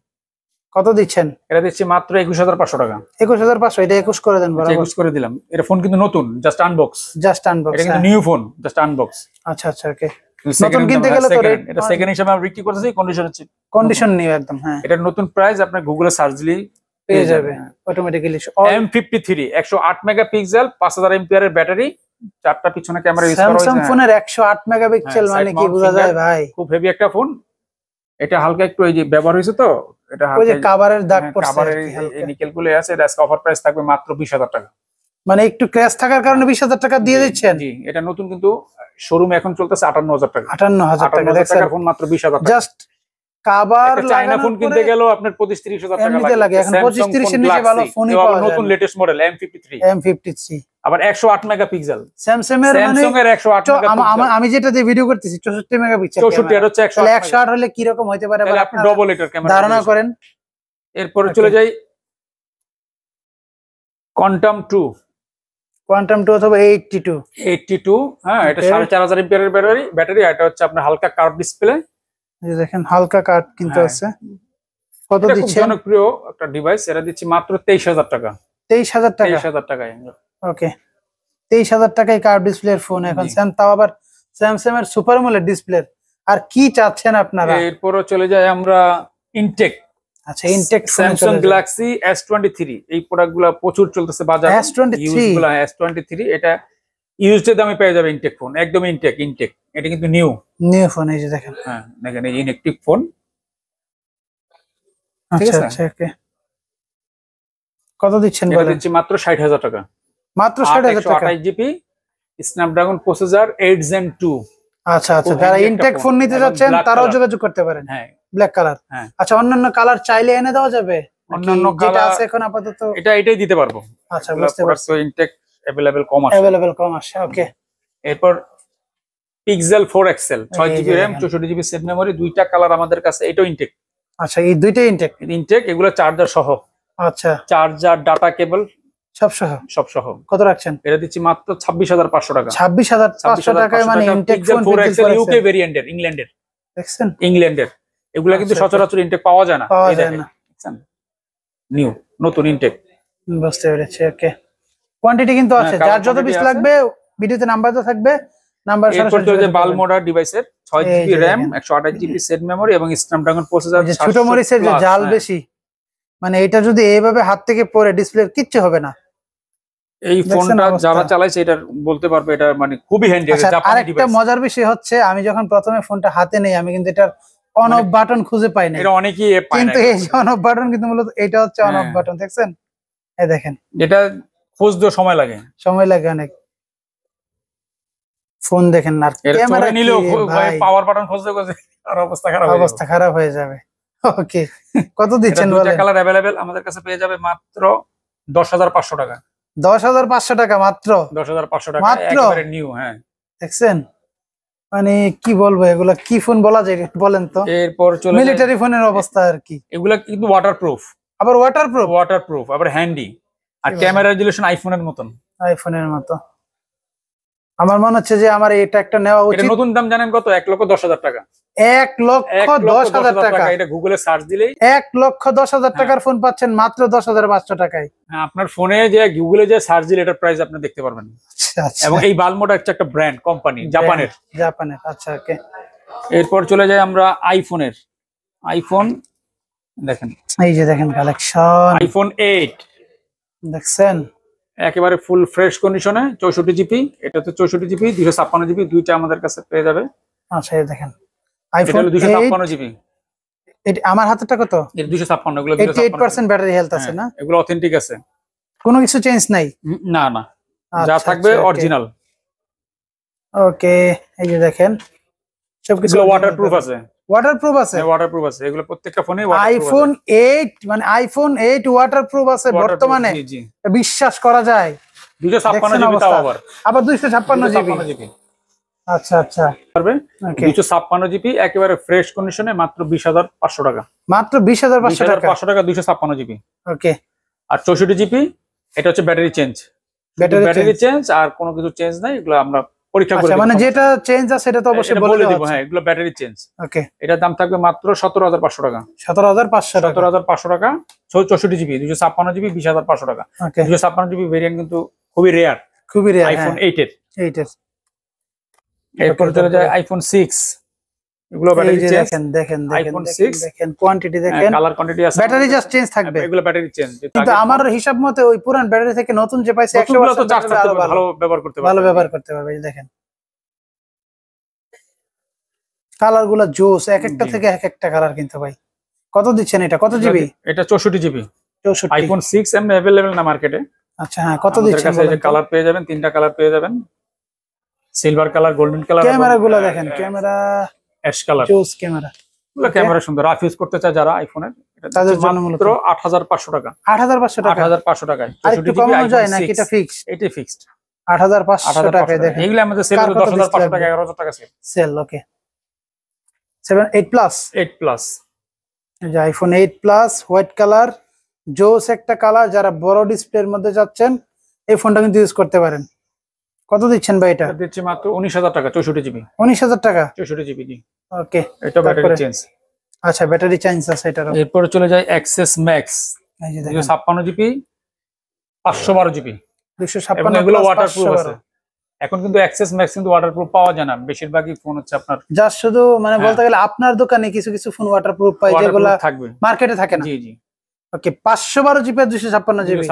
কত দিচ্ছেন? এটা দিচ্ছি মাত্র 21500 টাকা। 21500, এটা 21 করে দেন। বরাবর 21 করে দিলাম। এটা ফোন কিন্তু নতুন, জাস্ট আনবক্স, এটা কিন্তু নিউ ফোন, জাস্ট আনবক্স। আচ্ছা, ওকে, নতুন কিনতে গেলে তো এটা সেকেন্ড হিসেবে আমরা বিক্রি করতেছি, কন্ডিশন নিউ একদম। হ্যাঁ, এটা নতুন প্রাইস আপনার গুগলে সার্চ দিলেই পেয়ে যাবে অটোমেটিক্যালি। M53 108 মেগাপিক্সেল, 5000 এমপিআর এর ব্যাটারি, চারটা পিছনে ক্যামেরা ইউজ করা হয়েছে। স্যামসাং ফোনের 108 মেগাপিক্সেল মানে কি বোঝা যায় ভাই? খুব হেভি একটা ফোন। এটা হালকা একটু এই যে ব্যবহার হয়েছে তো, এটা ওই যে কভারের দাগ পড়ছে, কভারের এই নিকেল গুলো আছে। এটা আজকে অফার প্রাইস থাকবে মাত্র 20000 টাকা। মানে একটু ক্র্যাশ থাকার কারণে 20000 টাকা দিয়ে দিচ্ছেন? জি, এটা নতুন, কিন্তু শোরুমে এখন চলতেছে 58000 টাকা। 58000 টাকা দেখছেন, ফোন মাত্র 20000 টাকা। জাস্ট কভার চায়না ফোন কিনতে গেলেও আপনার 25-30 হাজার টাকা লাগে। এখন 25-30 এর নিচে ভালো ফোনই পাওয়া যায়। নতুন লেটেস্ট মডেল M53, আবার 108 মেগাপিক্সেল। স্যামসাং এর মানে 108 মেগাপিক্সেল। আমি যেটা দিয়ে ভিডিও করতেছি 64 মেগাপিক্সেল। 64 এর হচ্ছে 108 হলে কি রকম হতে পারে তাহলে আপনি ডবল এটার ক্যামেরা ধারণা করেন। এরপরে চলে যাই কোয়ান্টাম 2 অথবা 82। হ্যাঁ, এটা 4500 এমপিআর এর ব্যাটারি। এটা হচ্ছে আপনার হালকা কার্ভ ডিসপ্লে, এই দেখেন হালকা কাট কিন্তু আছে। কত এটা খুব দিচ্ছেন? জনপ্রিয় একটা ডিভাইস, এটা দিচ্ছি মাত্র 23,000 টাকা। 23,000 টাকা? 23,000 টাকায়। ওকে, 23,000 টাকায় কার্ভ ডিসপ্লের ফোন এখন জি। তাও আবার স্যামসাং এর সুপার অ্যামোলেড ডিসপ্লে। আর কি চাচ্ছেন আপনারা? এরপরও চলে যায় আমরা ইনটেক। আচ্ছা, ইনটেক স্যামসাং গ্যালাক্সি S23, এই প্রোডাক্টগুলো প্রচুর চলতেছে বাজারে। S23 ইউজগুলো S23, এটা ইউজড দামে পেয়ে যাবে ইনটেক ফোন, একদম ইনটেক। এটা কিন্তু নিউ ফোন, এই যে দেখেন। হ্যাঁ দেখেন, এই ইনএক্টিভ ফোন। ঠিক আচ্ছা আছে, আচ্ছা, ওকে। কত দিচ্ছেন এটা বলেন? দিচ্ছি মাত্র 60,000 টাকা। মাত্র 60,000 টাকা? 128 জিবি স্ন্যাপড্রাগন প্রসেসর 8 Gen 2। আচ্ছা আচ্ছা, খুব যারা handy ইনটেক একটা ফোন ফোন, নিতে এবং যাচ্ছেন black তারাও color। যোগাযোগ করতে পারেন। হ্যাঁ, ব্ল্যাক কালার। হ্যাঁ। আচ্ছা, অন্যান্য কালার চাইলে এনে দেওয়া যাবে? অন্যান্য যেটা কালার আছে এখন আপাতত এটাই দিতে পারবো। আচ্ছা, বুঝতে পারছি। ইনটেক अवेलेबल কম আছে। अवेलेबल কম আসে, ওকে। এরপর পিক্সেল 4 XL 6 এই জিবি যে র্যাম দেখেন। 64 জিবি সেট মেমরি, দুইটা কালার আমাদের কাছে। এটাও ইনটেক। আচ্ছা, এই দুইটাই ইনটেক? এগুলো চার্জার সহ। আচ্ছা, চার্জার, ডাটা কেবল সব সহ। কত রাখছেন? এটা দিচ্ছি মাত্র 26,500 টাকা। 26,500 টাকায় মানে ইনটেক ফোন। 4 XL ইউকে ভেরিয়েন্টের, দেখছেন? ইংল্যান্ডের। এগুলা কিন্তু আচ্ছা, সচরাচর ইনটেক পাওয়া যায় না। পাওয়া এই যায় দেখেন, না। দেখছেন? নিউ, নতুন ইনটেক। বুঝতে পেরেছি, ওকে। কোয়ান্টিটি কিন্তু আছে, হ্যাঁ, যার যত quantity পিস আছে। লাগবে ভিডিওতে নাম্বার তো থাকবে, নাম্বার এরপর সরাসরি চলে যে যোগাযোগ করবেন। বালমোডা ডিভাইসের 6 এই জিবি যে র্যাম দেখেন। 128 জিবি সেট মেমরি এবং স্ন্যাপড্রাগন প্রসেসর। এই যে ছোট মরিচের যে জাল বেশি, মানে এটা যদি এইভাবে হাত থেকে পড়ে ডিসপ্লের কিচ্ছু হবে না। এই দেখছেন ফোনটা অবস্থা? যারা চালাইছে এটা বলতে পারবে, এটা মানে খুবই হ্যান্ডি। আচ্ছা, জাপানি আরেকটা ডিভাইস। মজার বিষয় হচ্ছে, আমি যখন প্রথমে ফোনটা হাতে নেই আমি কিন্তু এটার অন অফ বাটন খুঁজে পাই না, এটা অনেকেই পায় না। কিন্তু এই যে অন অফ বাটন, কিন্তু মূলত এটা হচ্ছে অন অফ হ্যাঁ। বাটন, দেখছেন? এই দেখেন, এটা খুঁজতে সময় লাগে। সময় লাগে অনেক। ফোন দেখেন, আর এটা ক্যামেরা চোরে নিলেও পাওয়ার বাটন খুঁজতে খুঁজতে আর অবস্থা খারাপ হয়ে যাবে। অবস্থা খারাপ হয়ে যাবে। ওকে, কত দিচ্ছেন দুইটা বলেন? কালার अवेलेबल আমাদের কাছে পেয়ে যাবে মাত্র 10,500 টাকা। 10,500 টাকা মাত্র? 10,500 টাকা, মাত্র? একেবারে নিউ। হ্যাঁ, দেখছেন? মানে কি বলবো, এগুলা কি ফোন বলা যায় বলেন তো? এরপর চলে মিলিটারি ফোনের অবস্থা আর কি। এগুলা কিন্তু ওয়াটারপ্রুফ, আবার ওয়াটারপ্রুফ, আবার হ্যান্ডি, আর কি ক্যামেরা রেজুলেশন আইফোনের মতন। আইফোনের মতো। আমার মনে হচ্ছে যে আমার এটা একটা নেওয়া এটা উচিত। নতুন দাম জানেন কত? 1,10,000 টাকা। 1,10,000 টাকা? এটা গুগলে সার্চ দিলেই 1,10,000 টাকার ফোন পাচ্ছেন মাত্র 10,500 টাকায়। হ্যাঁ, আপনার ফোনে যে গুগলে যে সার্চ দিলে এটার প্রাইস আপনি দেখতে পারবেন। আচ্ছা, আচ্ছা। এবং এই বালমোডা হচ্ছে একটা ব্র্যান্ড কোম্পানি, জাপানের। আচ্ছা, ওকে। এরপর চলে যাই আমরা আইফোন দেখেন, এই যে দেখেন কালেকশন, আইফোন 8 দেখছেন? একেবারে ফুল ফ্রেশ কন্ডিশনে, 64 জিবি। এটা তো 64 জিবি, 256 জিবি, দুইটা আমাদের কাছে পেয়ে যাবে। আচ্ছা, এই দেখেন এটা আইফোন হলো 256 জিবি। আমার হাতেরটা কত? এর 256, এগুলো 88% ব্যাটারি হেলথ আছে না? এগুলো অথেন্টিক আছে, কোনো কিছু চেঞ্জ নাই? না না, যা আচ্ছা, থাকবে আচ্ছা, অরিজিনাল। ওকে, এই যে দেখেন সবকিছু ওয়াটারপ্রুফ আছে। ওয়াটারপ্রুফ আছে? হ্যাঁ, ওয়াটারপ্রুফ আছে, এগুলো প্রত্যেকটা ফোনে আইফোন 8, মানে আইফোন 8 ওয়াটারপ্রুফ আছে বর্তমানে? জি জি, বিশ্বাস করা যায়? 256 জিবি, তাও আবার 256 জিবি? জিবি আচ্ছা আচ্ছা, পারবে। ওকে। 256 জিবি একেবারে ফ্রেশ কন্ডিশনে, মাত্র 20,500 টাকা। মাত্র 20,500 টাকা? 20,500 টাকা 256 জিবি। ওকে। আর 64 জিবি, এটা হচ্ছে ব্যাটারি চেঞ্জ। ব্যাটারি চেঞ্জ আর কোনো কিছু চেঞ্জ নাই, এগুলো আমরা পরীক্ষা করে আচ্ছা, দেব। মানে যেটা চেঞ্জ আছে সেটা তো অবশ্যই বলে দেব। দেব। হ্যাঁ, এগুলো ব্যাটারি চেঞ্জ। ওকে, এটার দাম থাকবে মাত্র 17,500 টাকা। 17,500 টাকা? 17,500 টাকা, 64 জিবি 256 জিবি 20,500 টাকা। ওকে, 256 জিবি ভেরিয়েন্ট কিন্তু খুবই রেয়ার, খুবই রেয়ার আইফোন 8 এর। 8 এর। এরপর চলে যায় আইফোন 6, এগুলো এই ব্যাটারি যে চেঞ্জ। দেখেন iPhone 6 দেখেন কোয়ান্টিটি দেখেন, কালার কোয়ান্টিটি আছে, ব্যাটারি জাস্ট চেঞ্জ থাকবে। এগুলো ব্যাটারি চেঞ্জ। কিন্তু আমার হিসাব মতে ওই পুরান ব্যাটারি থেকে নতুন যে পাইছে 100% তো চার্জ করতে ভালো ব্যবহার করতে পারবে, ভালো ব্যবহার করতে পারবে। এই দেখেন কালার গুলা জোস, এক একটা থেকে এক একটা কালার। কিন্তু ভাই কত দিচ্ছেন এটা? কত জিবি? এটা 64 জিবি। 64? আইফোন 6 এমনি अवेलेबल না মার্কেটে। আচ্ছা, হ্যাঁ, কত আমাদের দিচ্ছেন কাছে এই যে কালার পেয়ে যাবেন, তিনটা কালার পেয়ে যাবেন, silver colour, golden colour, camera গুলা দেখেন, ক্যামেরা অ্যাশ কালার। জোস ক্যামেরা, এগুলো ক্যামেরা সুন্দর, রাফ ইউজ করতে চায় যারা আইফোনের, তাদের জন্য মাত্র 8,500 টাকা। 8,500 টাকা? 8,500 টাকায় আর একটু কমানো যায় নাকি এটা ফিক্স? এটাই ফিক্সড 8,500 টাকায় দেখেন। এগুলো আমাদের সেল 10,500 টাকা, 11,000 টাকা সেল। ওকে, 8 প্লাস? 8 প্লাস, এই যে আইফোন 8 প্লাস হোয়াইট কালার, জোস একটা কালার। যারা বড় ডিসপ্লের মধ্যে যাচ্ছেন এই ফোনটা কিন্তু ইউজ করতে পারেন। কত দিচ্ছেন ভাই এটা? দিচ্ছি মাত্র 19,000 টাকা, 64 জিবি। 19,000 টাকা? 64 জিবি জি। ওকে, এটা ব্যাটারি চেঞ্জ। আচ্ছা, ব্যাটারি চেঞ্জ আছে এটার। এরপরে চলে যায় এক্সেস ম্যাক্স, এই যে দেখেন 256 জিবি 512 জিবি, 256 এগুলো ওয়াটারপ্রুফ আছে। এখন কিন্তু এক্সেস ম্যাক্স কিন্তু ওয়াটারপ্রুফ পাওয়া যায় না, বেশিরভাগই ফোন হচ্ছে আপনার যা শুধু মানে বলতে গেলে আপনার দোকানে কিছু কিছু ফোন ওয়াটারপ্রুফ পাই যেগুলো থাকবে, মার্কেটে থাকে না। জি জি। ওকে, 512 জিবি 256 জিবি,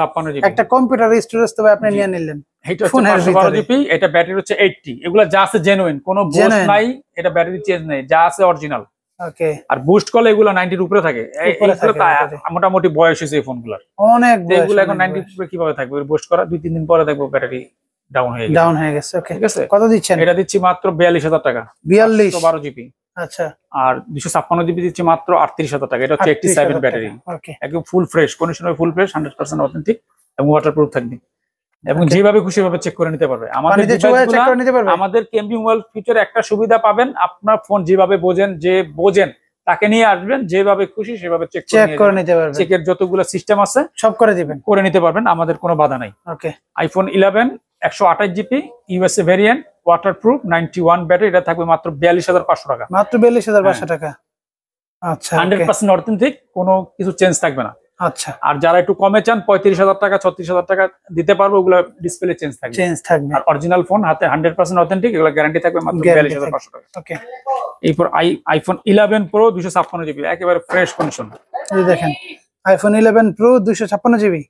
একটা কম্পিউটার স্টোরেজ তো আপনি নিয়ে নিলেন। এটা হচ্ছে 512 জিবি, এটা ব্যাটারি হচ্ছে 80, এগুলা যা আছে জেনুইন, কোনো বুস্ট নাই, এটা ব্যাটারি চেঞ্জ নাই, যা আছে অরিজিনাল। ওকে, আর বুস্ট করলে এগুলো 90 এর উপরে থাকে, এইগুলো মোটামুটি বয়স হয়েছে এই ফোনগুলোর অনেক, এগুলো এখন 90 এর উপরে কিভাবে থাকবে? বুস্ট করা 2-3 দিন পরে দেখবো ব্যাটারি ডাউন হয়ে গেছে। ওকে, ঠিক আছে। কত দিচ্ছেন? এটা দিচ্ছি মাত্র 42000 টাকা, 42 জিবি। আচ্ছা, আর 256 জিবি দিচ্ছি মাত্র 38000 টাকা। এটা হচ্ছে 87 ব্যাটারি, ওকে, একদম full fresh conditioner, full fresh, 100% authentic এবং ওয়াটারপ্রুফ থাকবে, এবং যেভাবে খুশি ভাবে চেক করে নিতে পারবে। আমাদের কেএমবি মোবাইল ফিচারে একটা সুবিধা পাবেন, আপনার ফোন যেভাবে বোঝেন তাকে নিয়ে আসবেন, যেভাবে খুশি সেভাবে চেক করে নিতে পারবেন। চেকের যতগুলো সিস্টেম আছে সব করে নিতে পারবেন, আমাদের কোনো বাধা নাই। Okay, iPhone 11 128 GB USA variant, waterproof, 91 battery, এটা থাকবে মাত্র 42500 টাকা, মাত্র 42500 টাকা। আচ্ছা, 100% অথেন্টিক, কোনো কিছু চেঞ্জ থাকবে না। আচ্ছা, আর যারা একটু কমে চান 35000 টাকা 36000 টাকা দিতে পারবো, ওগুলো ডিসপ্লে চেঞ্জ থাকবে। আর অরিজিনাল ফোন হাতে 100% অথেন্টিক, এগুলো গ্যারান্টি থাকবে মাত্র 42500 টাকা। ওকে, এরপর আইফোন 11 প্রো 256 জিবি, একেবারে ফ্রেশ কন্ডিশন। এই দেখেন আইফোন 11 প্রো 256 জিবি।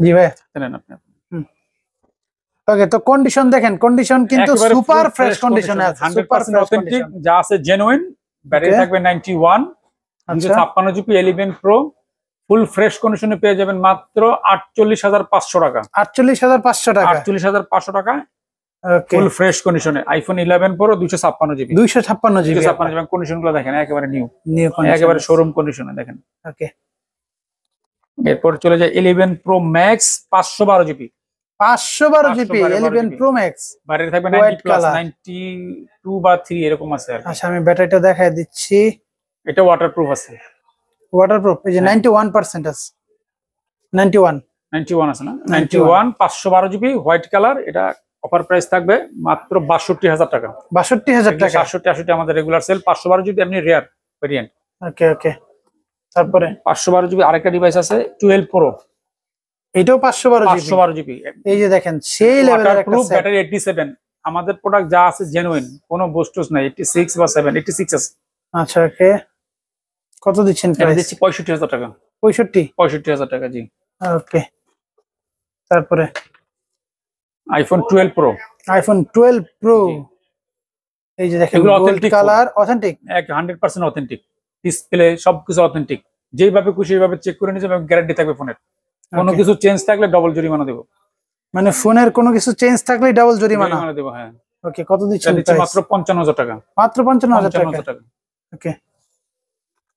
জি ভাই, জানেন আপনি। ওকে, তো কন্ডিশন দেখেন, কন্ডিশন কিন্তু সুপার ফ্রেশ কন্ডিশনে আছে, 100% অথেন্টিক, যা আছে জেনুইন। ব্যাটারি থাকবে 91, 256 জিবি 11 প্রো, ফুল ফ্রেশ কন্ডিশনে পেয়ে যাবেন মাত্র 48500 টাকা। 48500 টাকা, 48500 টাকা ওকে, ফুল ফ্রেশ কন্ডিশনে iPhone 11 pro 256 GB, 256 GB. Condition গুলো দেখেন একেবারে নিউ, একেবারে শোরুম কন্ডিশনে দেখেন। ওকে, এরপর চলে যায় 11 pro max 512 GB, 512 GB 11 pro max, battery থাকবে 90 প্লাস, 92 বা 3 এরকম আছে। আচ্ছা, আমি ব্যাটারিটা দেখাই দিচ্ছি। এটা ওয়াটারপ্রুফ আছে, ওয়াটারপ্রুফ, এই যে 91% আছে, 91 আছে না, 91 512 জিবি হোয়াইট কালার। এটা অফার প্রাইস থাকবে মাত্র 62000 টাকা, 62000 টাকা। 67 আমাদের রেগুলার সেল, 512 জিবি এমনি রেয়ার ভেরিয়েন্ট। ওকে, ওকে, তারপরে 512 জিবি আরেকটা ডিভাইস আছে 12 প্রো, এটাও 512 জিবি। এই যে দেখেন সেই লেভেলের একটা সেট, ব্যাটারি 87, আমাদের প্রোডাক্ট যা আছে জেনুইন, কোনো বুস্টস নাই, 86 বা 86 আছে। আচ্ছা, ওকে, কত দিচ্ছেন প্রাইস? দিচ্ছি 65000 টাকা, 65000 টাকা, জি। ওকে, তারপরে আইফোন 12 প্রো, আইফোন 12 প্রো, এই যে দেখেন gold colour, authentic, 100% authentic, display সবকিছু অথেন্টিক, যেভাবে খুশি সেভাবে চেক করে নিতে এবং গ্যারান্টি থাকবে ফোনের। কোনো কিছু চেঞ্জ থাকলে ডবল জরিমানা দেব, মানে ফোনের কোনো কিছু চেঞ্জ থাকলে ডাবল জরিমানা দেব। হ্যাঁ, ওকে, কত দিচ্ছেন? মাত্র 55000 টাকা, মাত্র 55000 টাকা। ওকে,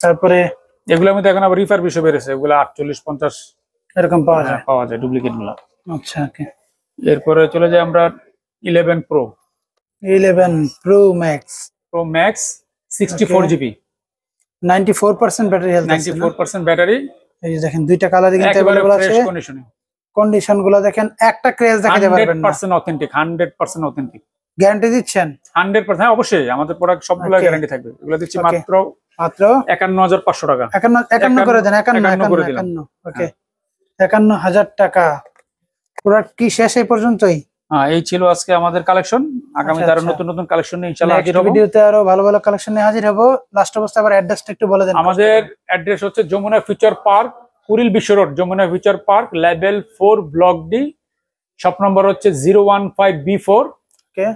তারপরে এগুলোর মধ্যে এখন আবার রিফারবিশ বেড়েছে, এগুলো 48-50 এরকম পাওয়া যায় ডুপ্লিকেট গুলো। আচ্ছা, ওকে, এরপরে চলে যায় আমরা 11 pro, 11 pro max, 64 GB, 94% battery health, 94% battery. এই যে দেখেন দুইটা কালারই কিন্তু अवेलेबल আছে, কন্ডিশন গুলো দেখেন, একটা ক্র্যাশ দেখাতে পারবেন না। 100% অথেন্টিক, 100% অথেন্টিক গ্যারান্টি দিচ্ছেন? 100%, হ্যাঁ অবশ্যই, আমাদের প্রোডাক্ট সবগুলো গ্যারান্টি থাকবে। এগুলো দিচ্ছি মাত্র 51500 টাকা, 51 করে দেন, 51। ওকে, 51000 টাকা। প্রোডাক্ট কি শেষ এই পর্যন্তই? হ্যাঁ, এই ছিল আজকে আমাদের কালেকশন। আগামীতে আরো নতুন নতুন কালেকশন নিয়ে ইনশাআল্লাহ হাজির হব। ভিডিওতে আরো ভালো ভালো কালেকশন নিয়ে হাজির হব। লাস্ট অবস্থা আবার অ্যাড্রেসটা একটু বলে দেন। আমাদের অ্যাড্রেস হচ্ছে Jamuna future park, Kuril Bishwa road, Jamuna future park, level 4, block D, shop number হচ্ছে 015B4,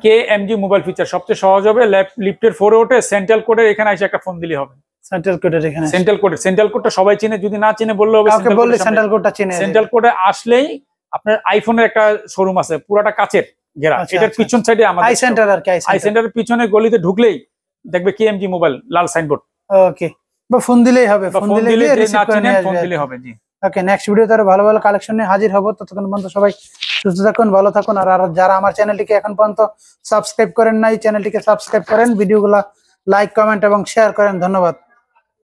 কেএমজি মোবাইল ফিচার। সবচেয়ে সহজ হবে, লিফটের 4 ওঠে, সেন্ট্রাল কোডের এখানে এসে একটা ফোন দিলে হবে। সেন্ট্রাল কোডটা সবাই চিনে, যদি না চিনে বললে হবে। সেন্ট্রাল কোডে আসলেই আপনার আইফোনের একটা শোরুম আছে, পুরাটা কাচের ঘেরা, এটার পিছন সাইডে আমাদের আই সেন্টার। আর কি আই সেন্টারের পিছনে গলিতে ঢুকলেই দেখবে কেএমজি মোবাইল, লাল সাইনবোর্ড। ওকে, বা ফোন দিলেই হবে, ফোন দিলে রিসিভ করে নিয়ে ফোন দিলে হবে। জি, ওকে, নেক্সট ভিডিওতে আরো ভালো ভালো কালেকশন নিয়ে হাজির হব। ততক্ষণ পর্যন্ত সবাই সুস্থ থাকুন, ভালো থাকুন। আর যারা আমার চ্যানেলটিকে এখন পর্যন্ত সাবস্ক্রাইব করেন নাই, চ্যানেলটিকে সাবস্ক্রাইব করেন, ভিডিওগুলো লাইক, কমেন্ট এবং শেয়ার করেন। ধন্যবাদ।